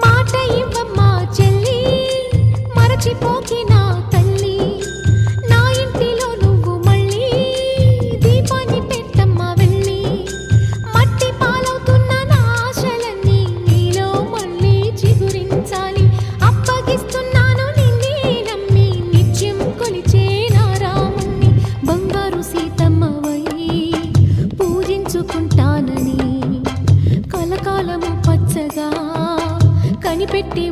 మాట ఇవ్వమ్మా చెల్లి మరచిపోకి నా తల్లి నా ఇంటిలో నువ్వు మళ్ళీ దీపాన్ని పెట్టమ్మా వెళ్ళి మట్టి పాలవుతున్న నా ఆశలన్నీ నీలో మళ్ళీ చిగురించాలి అప్పగిస్తున్నాను నిన్నే నమ్మి నిత్యం కొలిచే నా రాముణ్ణి బంగారు సీతమ్మవై పూజించుకుంటానని కలకాలము పచ్చగా కనిపెట్టి